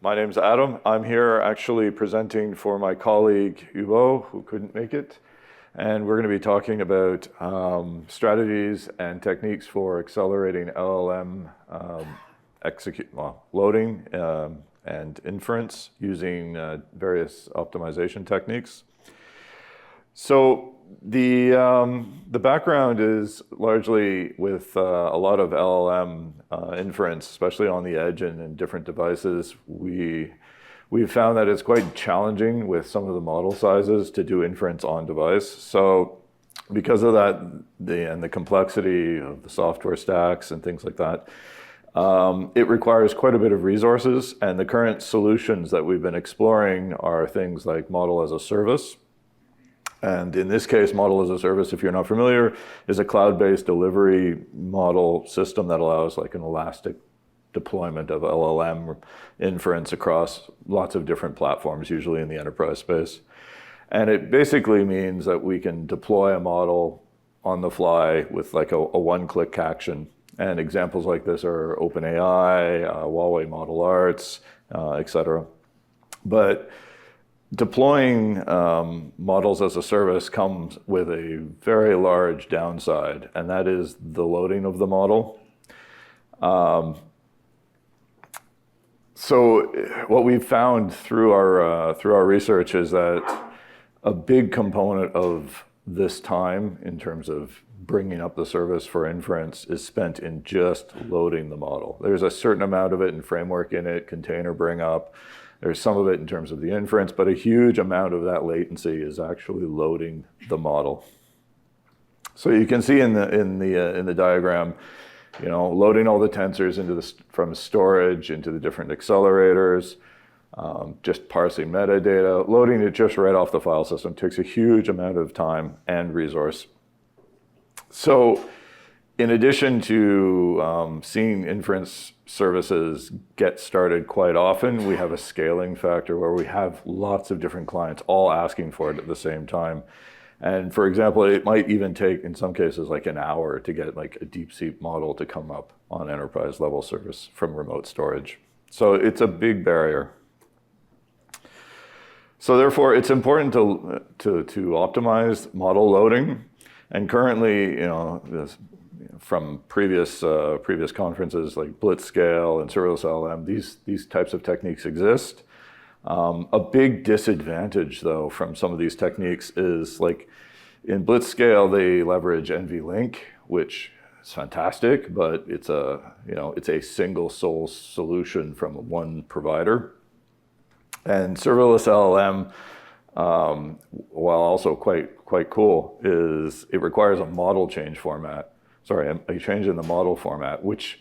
My name's Adam. I'm here actually presenting for my colleague Yubo, who couldn't make it. And we're going to be talking about strategies and techniques for accelerating LLM loading and inference using various optimization techniques. So the background is largely with a lot of LLM inference, especially on the edge and in different devices. We've found that it's quite challenging with some of the model sizes to do inference on device. So because of that, and the complexity of the software stacks and things like that, it requires quite a bit of resources. And the current solutions that we've been exploring are things like model as a service. And in this case, model as a service, if you're not familiar, is a cloud-based delivery model system that allows like an elastic deployment of LLM inference across lots of different platforms, usually in the enterprise space. And it basically means that we can deploy a model on the fly with like a one-click action. And examples like this are OpenAI, Huawei Model Arts, et cetera. But deploying models as a service comes with a very large downside, and that is the loading of the model. So what we've found through our research is that a big component of this time in terms of bringing up the service for inference is spent in just loading the model. There's a certain amount of it in framework init, container bring up. There's some of it in terms of the inference, but a huge amount of that latency is actually loading the model. So you can see in the diagram, loading all the tensors from storage into the different accelerators, just parsing metadata, loading it just right off the file system takes a huge amount of time and resource. So in addition to seeing inference services get started quite often, we have a scaling factor where we have lots of different clients all asking for it at the same time. And for example, it might even take, in some cases, like an hour to get like a DeepSeek model to come up on enterprise level service from remote storage. So it's a big barrier. So therefore, it's important to optimize model loading. And currently, from previous conferences like Blitzscale and serverless LLM, these types of techniques exist. A big disadvantage, though, from some of these techniques is like in Blitzscale, they leverage NVLink, which is fantastic, but it's a single source solution from one provider. And serverless LLM, while also quite cool, it requires a model change format. A change in the model format, which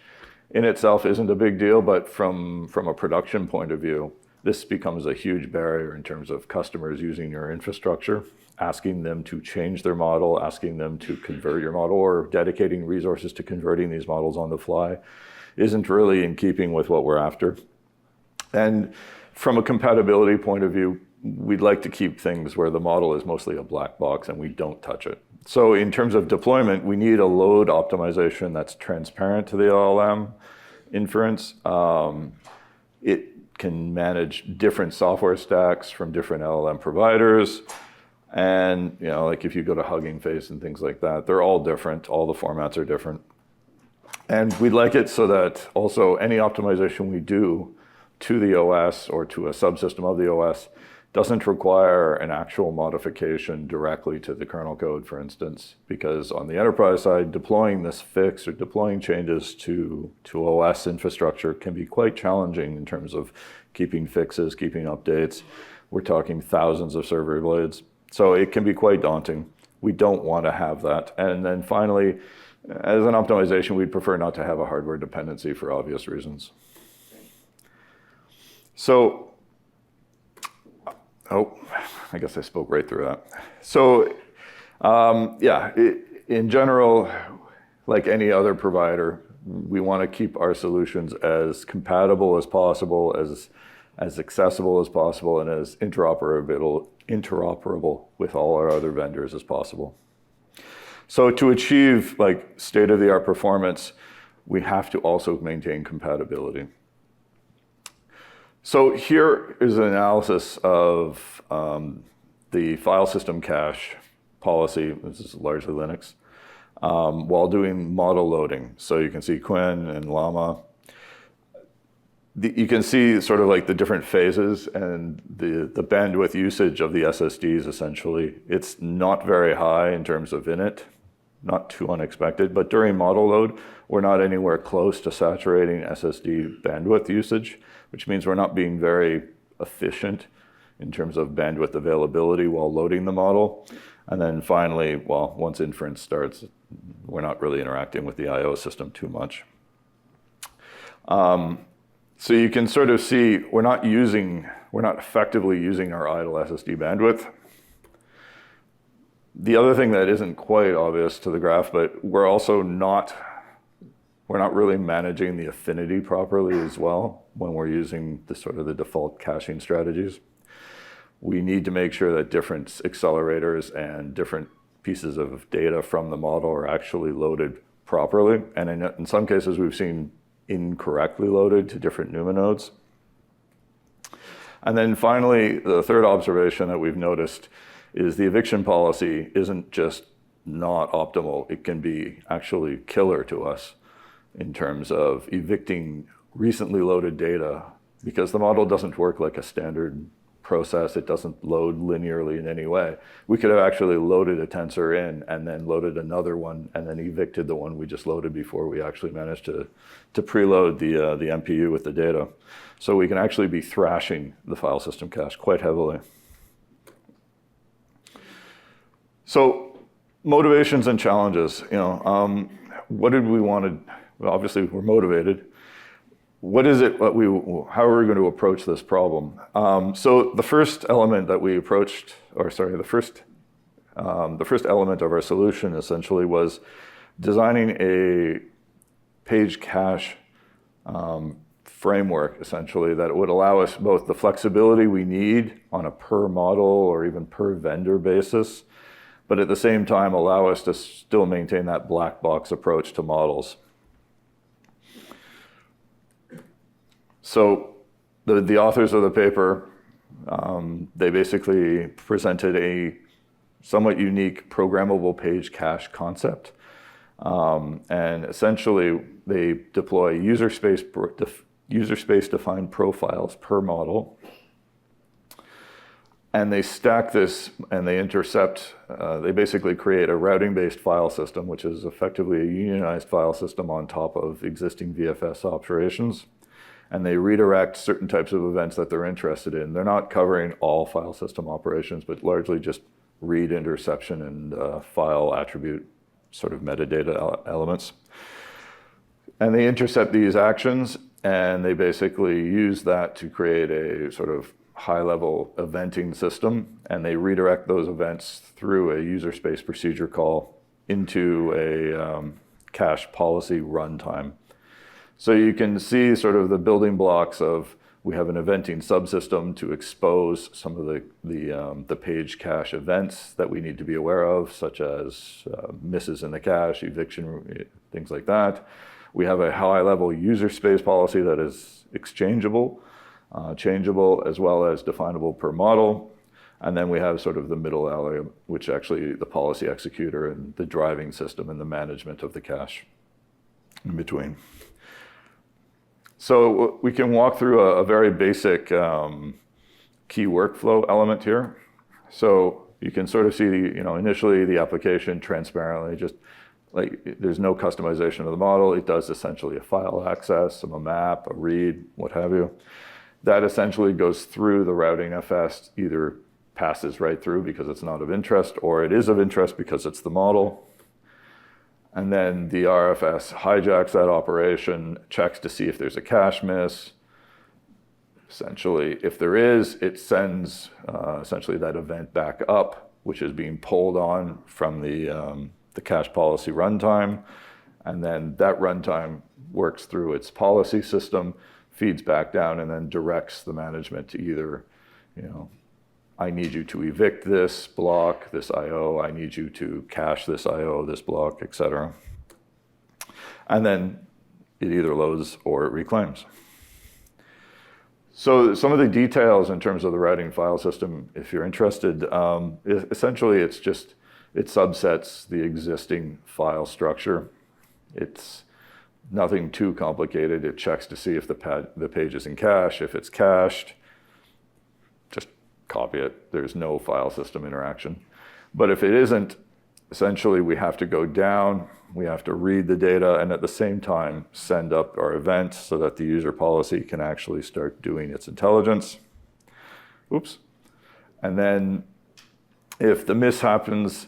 in itself isn't a big deal, but from a production point of view, this becomes a huge barrier in terms of customers using your infrastructure, asking them to change their model, asking them to convert your model, or dedicating resources to converting these models on the fly isn't really in keeping with what we're after. And from a compatibility point of view, we'd like to keep things where the model is mostly a black box and we don't touch it. So in terms of deployment, we need a load optimization that's transparent to the LLM inference. It can manage different software stacks from different LLM providers. And like if you go to Hugging Face and things like that, they're all different. All the formats are different. And we'd like it so that also any optimization we do to the OS or to a subsystem of the OS doesn't require an actual modification directly to the kernel code, for instance, because on the enterprise side, deploying this fix or deploying changes to OS infrastructure can be quite challenging in terms of keeping fixes, keeping updates. We're talking thousands of server blades. So it can be quite daunting. We don't want to have that. And then finally, as an optimization, we'd prefer not to have a hardware dependency for obvious reasons. So, I guess I spoke right through that. So, in general, like any other provider, we want to keep our solutions as compatible as possible, as accessible as possible, and as interoperable with all our other vendors as possible. So to achieve like state-of-the-art performance, we have to also maintain compatibility. So here is an analysis of the file system cache policy. This is largely Linux, while doing model loading. So you can see Quen and Llama. You can see sort of like the different phases and the bandwidth usage of the SSDs essentially. It's not very high in terms of init, not too unexpected, but during model load, we're not anywhere close to saturating SSD bandwidth usage, which means we're not being very efficient in terms of bandwidth availability while loading the model. And then finally, well, once inference starts, we're not really interacting with the I/O system too much. So you can sort of see we're not effectively using our idle SSD bandwidth. The other thing that isn't quite obvious to the graph, but we're not really managing the affinity properly as well when we're using the default caching strategies. We need to make sure that different accelerators and different pieces of data from the model are actually loaded properly. And in some cases, we've seen incorrectly loaded to different NUMA nodes. And then finally, the third observation that we've noticed is the eviction policy isn't just not optimal, it can be actually killer to us in terms of evicting recently loaded data, because the model doesn't work like a standard process. It doesn't load linearly in any way. We could have actually loaded a tensor in and then loaded another one and then evicted the one we just loaded before we actually managed to preload the MPU with the data. So we can actually be thrashing the file system cache quite heavily. So motivations and challenges, what did we want to, well, obviously we're motivated. What is it, how are we going to approach this problem? So the first element that we approached, the first element of our solution essentially was designing a page cache framework, essentially, that would allow us both the flexibility we need on a per model or even per vendor basis, but at the same time allow us to still maintain that black box approach to models. So the authors of the paper, they basically presented a somewhat unique programmable page cache concept. And essentially, they deploy user space defined profiles per model. And they stack this and they intercept, they basically create a routing-based file system, which is effectively a unionized file system on top of existing VFS operations. And they redirect certain types of events that they're interested in. They're not covering all file system operations, but largely just read interception and file attribute sort of metadata elements. And they intercept these actions, and they basically use that to create a sort of high-level eventing system, and they redirect those events through a user space procedure call into a cache policy runtime. So you can see sort of the building blocks of, we have an eventing subsystem to expose some of the page cache events that we need to be aware of, such as misses in the cache, eviction, things like that. We have a high-level user space policy that is exchangeable, changeable, as well as definable per model. And then we have sort of the middle alley, which actually the policy executor and the driving system and the management of the cache in between. So we can walk through a very basic key workflow element here. So you can sort of see, initially the application transparently, just like there's no customization of the model. It does essentially a file access, a map, a read, what have you. That essentially goes through the routing FS, either passes right through because it's not of interest, or it is of interest because it's the model. And then the RFS hijacks that operation, checks to see if there's a cache miss. Essentially, if there is, it sends essentially that event back up, which is being pulled on from the cache policy runtime. And then that runtime works through its policy system, feeds back down, and then directs the management to either, I need you to evict this block, this I/O. I need you to cache this I/O, this block, etc. And then it either loads or it reclaims. So some of the details in terms of the routing file system, if you're interested, essentially it subsets the existing file structure. It's nothing too complicated. It checks to see if the page is in cache. If it's cached, just copy it. There's no file system interaction. But if it isn't, essentially we have to go down, we have to read the data, and at the same time send up our event so that the user policy can actually start doing its intelligence. Oops. And then if the miss happens,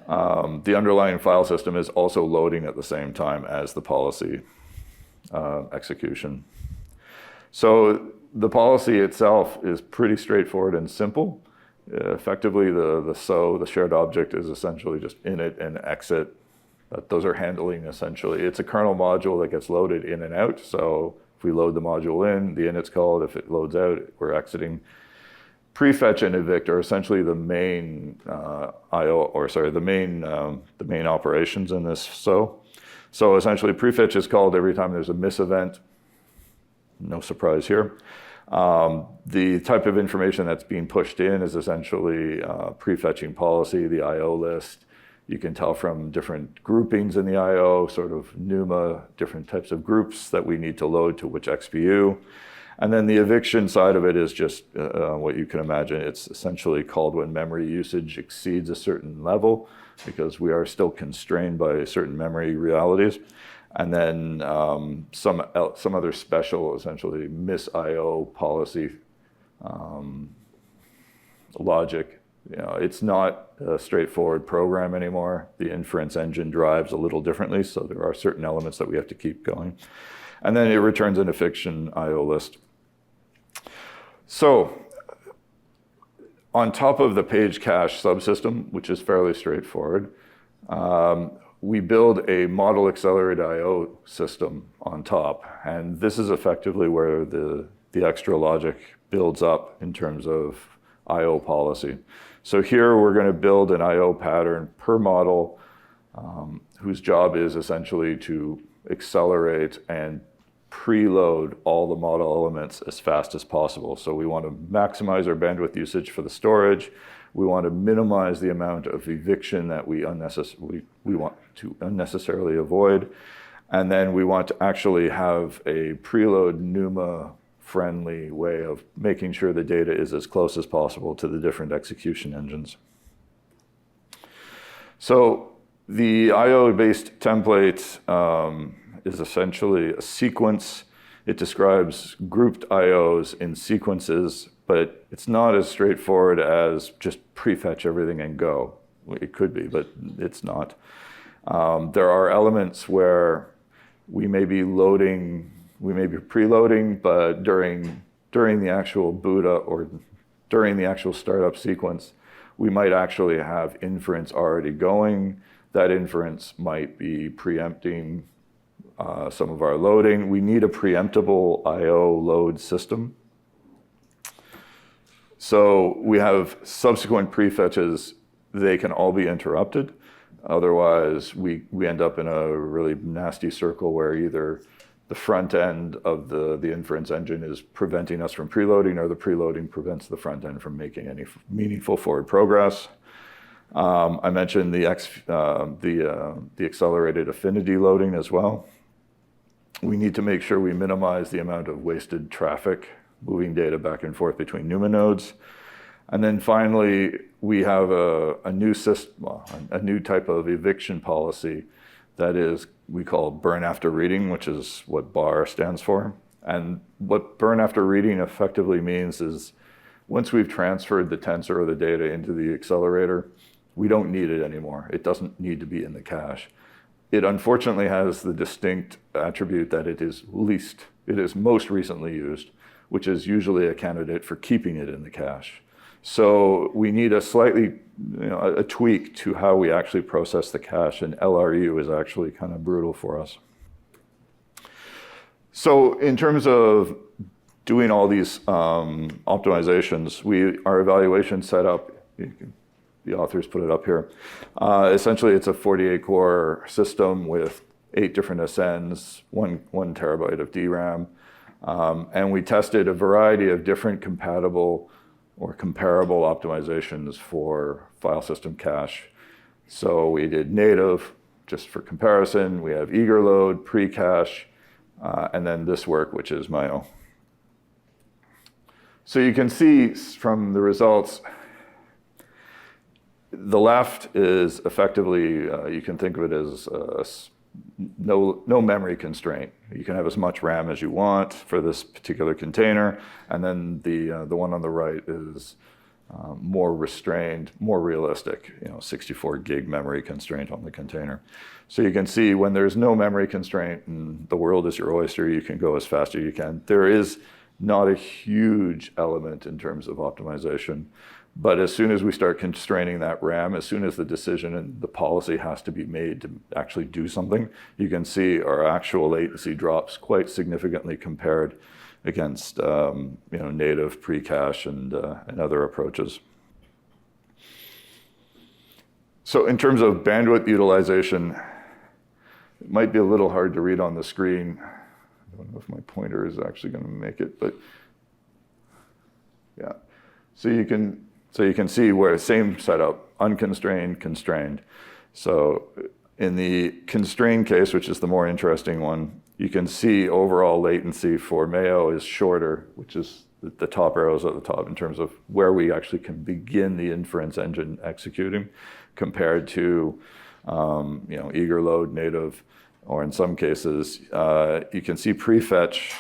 the underlying file system is also loading at the same time as the policy execution. So the policy itself is pretty straightforward and simple. Effectively, the shared object is essentially just init and exit. Those are handling essentially. It's a kernel module that gets loaded in and out. So if we load the module in, the init's called. If it loads out, we're exiting. Prefetch and evict are essentially the main the main operations in this. So essentially, prefetch is called every time there's a miss event. No surprise here. The type of information that's being pushed in is essentially prefetching policy, the IO list. You can tell from different groupings in the IO, sort of NUMA, different types of groups that we need to load to which XPU. And then the eviction side of it is just what you can imagine. It's essentially called when memory usage exceeds a certain level, because we are still constrained by certain memory realities. And then some other special, essentially, miss IO policy logic. It's not a straightforward program anymore. The inference engine drives a little differently, so there are certain elements that we have to keep going. And then it returns an eviction IO list. So on top of the page cache subsystem, which is fairly straightforward, we build a model accelerated IO system on top. And this is effectively where the extra logic builds up in terms of IO policy. So here we're going to build an IO pattern per model whose job is essentially to accelerate and preload all the model elements as fast as possible. So we want to maximize our bandwidth usage for the storage. We want to minimize the amount of eviction that we want to unnecessarily avoid. And then we want to actually have a preload NUMA friendly way of making sure the data is as close as possible to the different execution engines. So the IO-based template is essentially a sequence. It describes grouped IOs in sequences, but it's not as straightforward as just prefetch everything and go. It could be, but it's not. There are elements where we may be preloading, but during the actual Buddha or during the actual startup sequence, we might actually have inference already going. That inference might be preempting some of our loading. We need a preemptible IO load system. So we have subsequent prefetches. They can all be interrupted. Otherwise, we end up in a really nasty circle where either the front end of the inference engine is preventing us from preloading, or the preloading prevents the front end from making any meaningful forward progress. I mentioned the accelerated affinity loading as well. We need to make sure we minimize the amount of wasted traffic moving data back and forth between NUMA nodes. And then finally, we have a new type of eviction policy that is we call burn after reading, which is what BAR stands for. And what burn after reading effectively means is once we've transferred the tensor or the data into the accelerator, we don't need it anymore. It doesn't need to be in the cache. It unfortunately has the distinct attribute that it is most recently used, which is usually a candidate for keeping it in the cache. So we need a slightly, a tweak to how we actually process the cache, and LRU is actually kind of brutal for us. So in terms of doing all these optimizations, our evaluation setup, the authors put it up here. Essentially, it's a 48-core system with 8 different ascends, one terabyte of DRAM. And we tested a variety of different compatible or comparable optimizations for file system cache. So we did native, just for comparison. We have eager load, pre-cache, and then this work, which is MAIO. So you can see from the results, the left is effectively, you can think of it as no memory constraint. You can have as much RAM as you want for this particular container, and then the one on the right is more restrained, more realistic, 64 gig memory constraint on the container. So you can see when there's no memory constraint and the world is your oyster, you can go as fast as you can. There is not a huge element in terms of optimization. But as soon as we start constraining that RAM, as soon as the decision and the policy has to be made to actually do something, you can see our actual latency drops quite significantly compared against native pre-cache and other approaches. So in terms of bandwidth utilization, it might be a little hard to read on the screen. I don't know if my pointer is actually going to make it, but yeah. So you can see where same setup, unconstrained, constrained. So in the constrained case, which is the more interesting one, you can see overall latency for MAIO is shorter, which is the top arrows at the top in terms of where we actually can begin the inference engine executing compared to eager load, native, or in some cases, you can see prefetch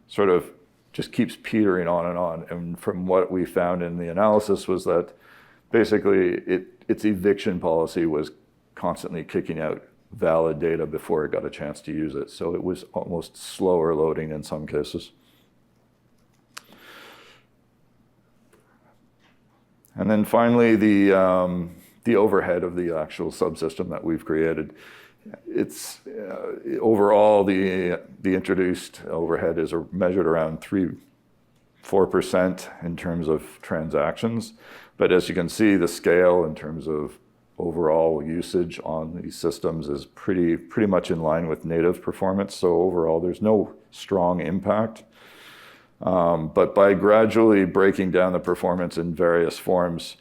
sort of just keeps petering on and on. And from what we found in the analysis was that basically its eviction policy was constantly kicking out valid data before it got a chance to use it. So it was almost slower loading in some cases. And then finally, the overhead of the actual subsystem that we've created. It's overall the introduced overhead is measured around 3-4% in terms of transactions. But as you can see, the scale in terms of overall usage on these systems is pretty much in line with native performance. So overall, there's no strong impact. But by gradually breaking down the performance in various forms,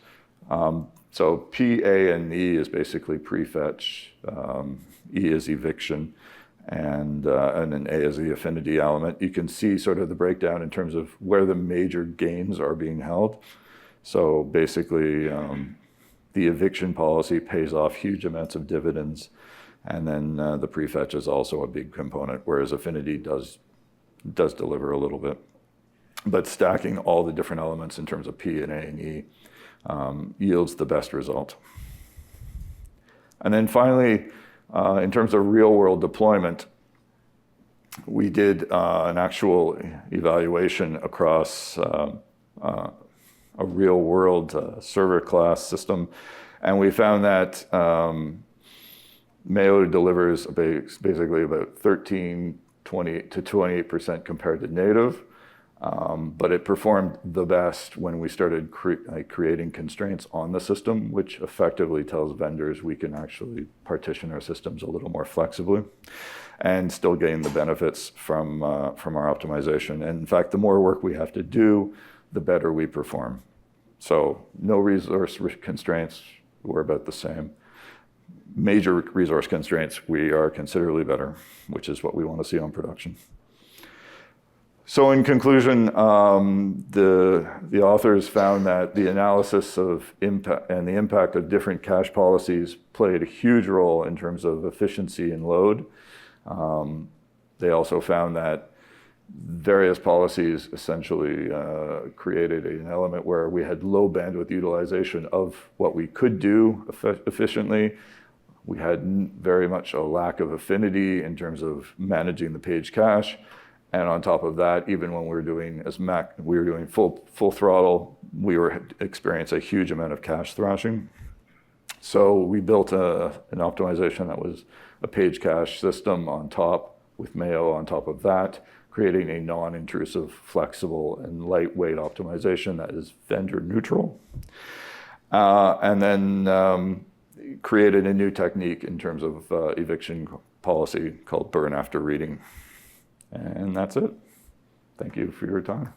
so P, A, and E is basically prefetch, E is eviction, and then A is the affinity element. You can see sort of the breakdown in terms of where the major gains are being held. So basically, the eviction policy pays off huge amounts of dividends, and then the prefetch is also a big component, whereas affinity does deliver a little bit. But stacking all the different elements in terms of P and A and E yields the best result. And then finally, in terms of real-world deployment, we did an actual evaluation across a real-world server class system, and we found that MAIO delivers basically about 20 to 28% compared to native. But it performed the best when we started creating constraints on the system, which effectively tells vendors we can actually partition our systems a little more flexibly and still gain the benefits from our optimization. And in fact, the more work we have to do, the better we perform. So no resource constraints, we're about the same. Major resource constraints, we are considerably better, which is what we want to see on production. So in conclusion, the authors found that the analysis of impact and the impact of different cache policies played a huge role in terms of efficiency and load. They also found that various policies essentially created an element where we had low bandwidth utilization of what we could do efficiently. We had very much a lack of affinity in terms of managing the page cache. And on top of that, even when we were doing full throttle, we were experiencing a huge amount of cache thrashing. So we built an optimization that was a page cache system on top with MAIO on top of that, creating a non-intrusive, flexible, and lightweight optimization that is vendor neutral. And then created a new technique in terms of eviction policy called burn after reading. And that's it. Thank you for your time.